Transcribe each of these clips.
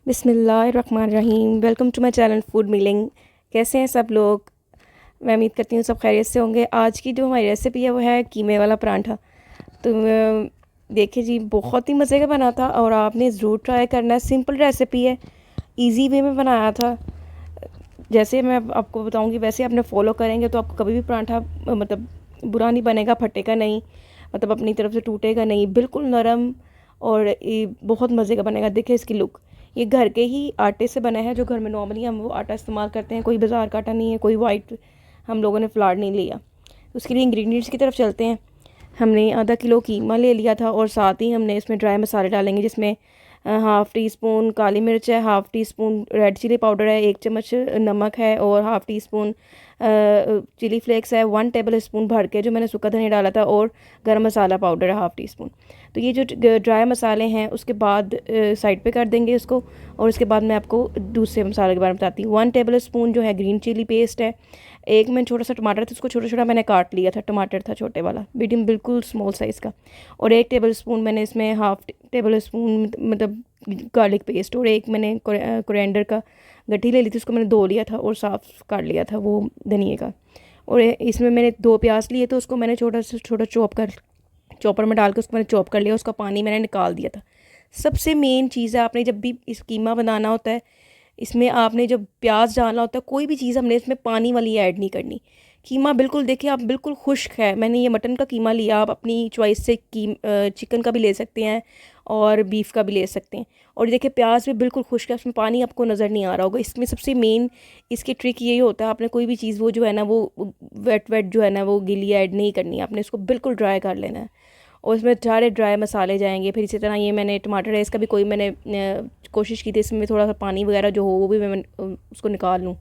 बिस्मिल्लाहिर्रहमानिर्रहीम। Welcome to my channel food milling. कैसे हैं सब लोग? मैं उम्मीद करती हूँ सब खैरियत से होंगे। आज की जो हमारी रेसिपी है वो है कीमे वाला परांठा। तो देखिए जी, बहुत ही मज़े का बना था और आपने ज़रूर ट्राई करना है। सिंपल रेसिपी है, इजी वे में बनाया था। जैसे मैं आपको बताऊँगी वैसे आपने फॉलो करेंगे तो आपको कभी भी परांठा मतलब बुरा नहीं बनेगा, फटेगा नहीं, मतलब अपनी तरफ से टूटेगा नहीं, बिल्कुल नरम और ये बहुत मज़े का बनेगा। देखिए इसकी लुक, ये घर के ही आटे से बना है, जो घर में नॉर्मली हम वो आटा इस्तेमाल करते हैं। कोई बाज़ार का आटा नहीं है, कोई वाइट हम लोगों ने फ्लार नहीं लिया। उसके लिए इंग्रेडिएंट्स की तरफ चलते हैं। हमने आधा किलो कीमा ले लिया था और साथ ही हमने इसमें ड्राई मसाले डालेंगे, जिसमें हाफ़ टी स्पून काली मिर्च है, half teaspoon red chilli powder है, 1 चम्मच नमक है और half teaspoon chilli flakes है, 1 टेबल स्पून भर के जो मैंने सूखा धनिया डाला था, और गरम मसाला पाउडर है हाफ़ टी स्पून। तो ये जो ड्राई मसाले हैं उसके बाद साइड पे कर देंगे इसको। और उसके बाद मैं आपको दूसरे मसाले के बारे में बताती हूँ। 1 टेबल स्पून जो है ग्रीन चिली पेस्ट है। एक मैंने छोटा सा टमाटर था, उसको छोटा छोटा मैंने काट लिया था, टमाटर था छोटे वाला, मीडियम बिल्कुल स्मॉल साइज़ का। और 1 टेबल स्पून मैंने इसमें हाफ़ टेबल स्पून मतलब गार्लिक पेस्ट, और एक मैंने कोरिएंडर का गट्ठी ले ली थी, उसको मैंने धो लिया था और साफ़ काट लिया था वो धनिए का। और इसमें मैंने 2 प्याज लिए थे, उसको मैंने छोटा से छोटा चॉपर में डाल के उसको मैंने चॉप कर लिया, उसका पानी मैंने निकाल दिया था। सबसे मेन चीज़ है, आपने जब भी इस कीमा बनाना होता है, इसमें आपने जब प्याज डालना होता है, कोई भी चीज़ हमने इसमें पानी वाली ऐड नहीं करनी। कीमा बिल्कुल देखिए आप बिल्कुल खुश्क है। मैंने ये मटन का कीमा लिया, आप अपनी चॉइस से चिकन का भी ले सकते हैं और बीफ का भी ले सकते हैं। और देखिए प्याज भी बिल्कुल खुश्क है, उसमें पानी आपको नज़र नहीं आ रहा होगा। इसमें सबसे मेन इसकी ट्रिक यही होता है, आपने कोई भी चीज़ वो जो है ना वो वेट वेट जो है ना वो गीली ऐड नहीं करनी है, आपने इसको बिल्कुल ड्राई कर लेना है। और इसमें सारे ड्राई मसाले जाएंगे। फिर इसी तरह ये मैंने टमाटर है, इसका भी कोई मैंने कोशिश की थी इसमें थोड़ा सा पानी वगैरह जो हो वो भी मैं उसको निकाल लूँ।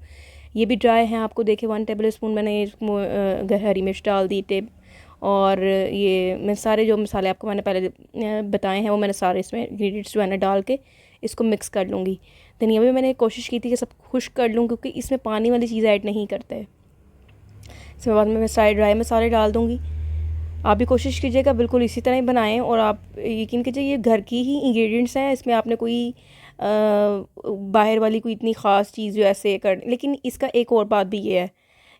ये भी ड्राई है। आपको देखिए 1 टेबल स्पून मैंने हरी मिर्च डाल दी टिप। और ये मैं सारे जो मसाले आपको मैंने पहले बताए हैं वो मैंने सारे इसमें इंग्रेडिएंट्स जो है ना डाल के इसको मिक्स कर लूँगी। धनिया भी मैंने कोशिश की थी कि सब खुश्क कर लूँ, क्योंकि इसमें पानी वाली चीज़ ऐड नहीं करते। इसके बाद में मैं सारे ड्राई मसाले डाल दूँगी। आप भी कोशिश कीजिएगा बिल्कुल इसी तरह ही बनाएं। और आप यकीन कीजिए ये घर की ही इंग्रेडिएंट्स हैं, इसमें आपने कोई बाहर वाली कोई इतनी ख़ास चीज़ जो ऐसे कर। लेकिन इसका एक और बात भी ये है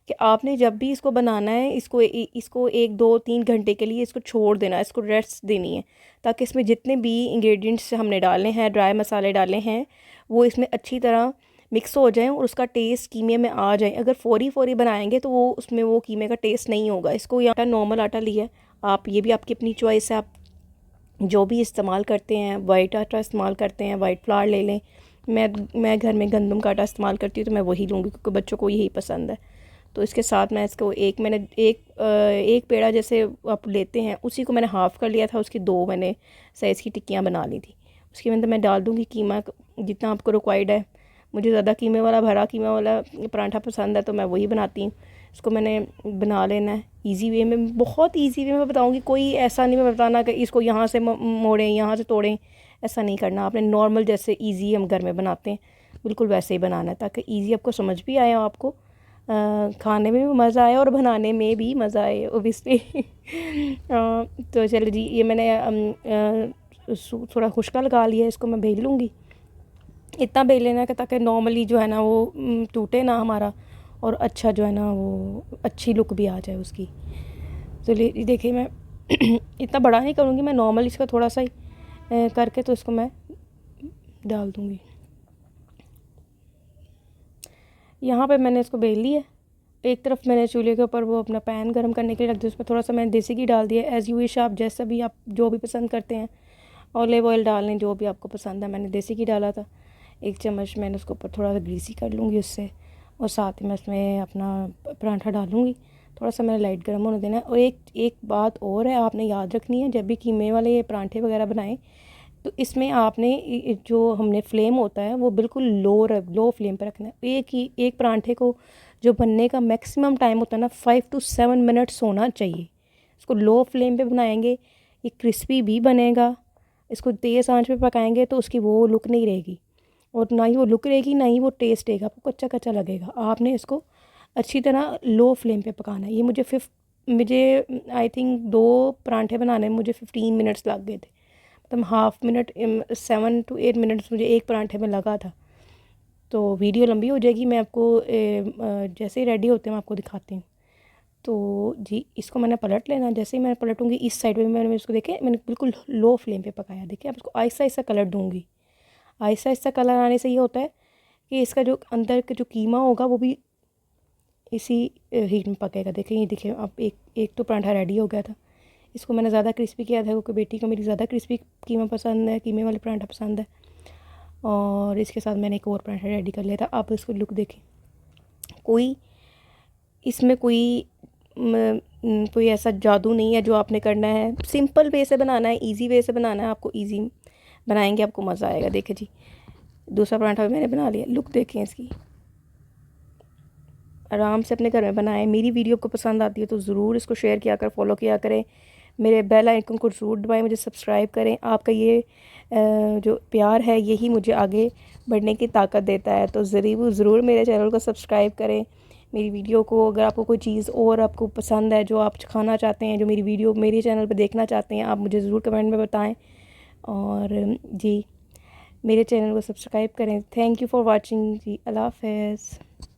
कि आपने जब भी इसको बनाना है, इसको 1 2 3 घंटे के लिए इसको छोड़ देना है, इसको रेस्ट देनी है, ताकि इसमें जितने भी इंग्रेडिएंट्स हमने डाले हैं, ड्राई मसाले डाले हैं, वो इसमें अच्छी तरह मिक्स हो जाएं और उसका टेस्ट कीमे में आ जाए। अगर फ़ौरी फ़ौरी बनाएंगे तो वो उसमें वो कीमे का टेस्ट नहीं होगा। इसको ये आटा नॉर्मल आटा लिया है आप, ये भी आपकी अपनी चॉइस है, आप जो भी इस्तेमाल करते हैं, वाइट आटा इस्तेमाल करते हैं वाइट फ्लावर ले लें। मैं घर में गंदम का आटा इस्तेमाल करती हूँ, तो मैं वही लूँगी क्योंकि बच्चों को यही पसंद है। तो इसके साथ मैं इसको एक पेड़ा जैसे आप लेते हैं उसी को मैंने हाफ़ कर लिया था, उसकी 2 मैंने साइज़ की टिक्कियाँ बना ली थी। उसके अंदर मैं डाल दूँगी कीमा जितना आपको रिक्वायर्ड है। मुझे ज़्यादा कीमे वाला भरा कीमा वाला परांठा पसंद है, तो मैं वही बनाती हूँ। इसको मैंने बना लेना है इजी वे में, बहुत इजी वे में बताऊँगी। कोई ऐसा नहीं मैं बताना कि इसको यहाँ से मोड़ें यहाँ से तोड़ें, ऐसा नहीं करना। आपने नॉर्मल जैसे इजी हम घर में बनाते हैं बिल्कुल वैसे ही बनाना है, ताकि इजी आपको समझ भी आए, आपको खाने में भी मज़ा आए और बनाने में भी मज़ा आए ओबियसली। तो चलो जी, ये मैंने थोड़ा खुश्का लगा लिया, इसको मैं भेज लूँगी। इतना बेल लेना कि ताकि नॉर्मली जो है ना वो टूटे ना हमारा, और अच्छा जो है ना वो अच्छी लुक भी आ जाए उसकी। तो देखिए मैं इतना बड़ा नहीं करूँगी, मैं नॉर्मल इसका थोड़ा सा ही करके तो इसको मैं डाल दूँगी। यहाँ पे मैंने इसको बेल लिया। एक तरफ मैंने चूल्हे के ऊपर वो अपना पैन गर्म करने के लिए रख दिया, उसमें थोड़ा सा मैंने देसी घी डाल दिया। एज़ यू विश, आप जैसा भी आप जो भी पसंद करते हैं, ऑलिव ऑयल डाल लें जो भी आपको पसंद है। मैंने देसी घी डाला था 1 चम्मच, मैंने उसके ऊपर थोड़ा सा ग्रीसी कर लूँगी उससे, और साथ ही मैं उसमें अपना परांठा डालूँगी। थोड़ा सा मैंने लाइट गर्म होने देना है। और एक बात और है, आपने याद रखनी है, जब भी कीमे वाले परांठे वगैरह बनाएं तो इसमें आपने जो हमने फ्लेम होता है वो बिल्कुल लो फ्लेम पर रखना है। एक परांठे को जो बनने का मैक्सिमम टाइम होता है ना 5 to 7 मिनट्स होना चाहिए। इसको लो फ्लेम पे बनाएंगे, ये क्रिस्पी भी बनेगा। इसको तेज़ आंच पे पकाएंगे तो उसकी वो लुक नहीं रहेगी, और ना ही वो लुक रहेगी ना ही वो टेस्ट रहेगा, आपको कच्चा कच्चा लगेगा। आपने इसको अच्छी तरह लो फ्लेम पे पकाना है। ये मुझे आई थिंक 2 परांठे बनाने में मुझे 15 मिनट्स लग गए थे। हाफ मिनट 7 to 8 मिनट्स मुझे एक पराठे में लगा था। तो वीडियो लंबी हो जाएगी, मैं आपको जैसे ही रेडी होते हैं मैं आपको दिखाती हूँ। तो जी इसको मैंने पलट लेना। जैसे ही मैं पलटूंगी इस साइड में मैंने इसको देखे, मैंने बिल्कुल लो फ्लेम पे पकाया। देखिए अब इसको आहिस्ता आहिस्ता कलर दूंगी। आहिस्ता आहिस्ता कलर आने से ये होता है कि इसका जो अंदर का जो कीमा होगा वो भी इसी हीट में पकेगा। देखिए ये देखिए अब एक तो पराठा रेडी हो गया था। इसको मैंने ज़्यादा क्रिस्पी किया था क्योंकि बेटी को मेरी ज़्यादा क्रिस्पी कीमा पसंद है, कीमे वाले पराठा पसंद है। और इसके साथ मैंने एक और पराठा रेडी कर लिया था। आप इसको लुक देखें, कोई इसमें कोई ऐसा जादू नहीं है जो आपने करना है। सिंपल वे से बनाना है, इजी वे से बनाना है। आपको इजी बनाएंगे आपको मज़ा आएगा। देखिए जी दूसरा पराठा भी मैंने बना लिया। लुक देखें इसकी। आराम से अपने घर में बनाएं। मेरी वीडियो आपको पसंद आती है तो ज़रूर इसको शेयर किया कर, फॉलो किया करें। मेरे बेल आइकन को ज़रूर दबाएं, मुझे सब्सक्राइब करें। आपका ये जो प्यार है यही मुझे आगे बढ़ने की ताकत देता है। तो ज़रूर मेरे चैनल को सब्सक्राइब करें। मेरी वीडियो को, अगर आपको कोई चीज़ और आपको पसंद है जो आप खाना चाहते हैं, जो मेरी वीडियो मेरे चैनल पर देखना चाहते हैं, आप मुझे ज़रूर कमेंट में बताएँ। और जी मेरे चैनल को सब्सक्राइब करें। थैंक यू फॉर वॉचिंग जी। अल्लाह हाफ़िज़।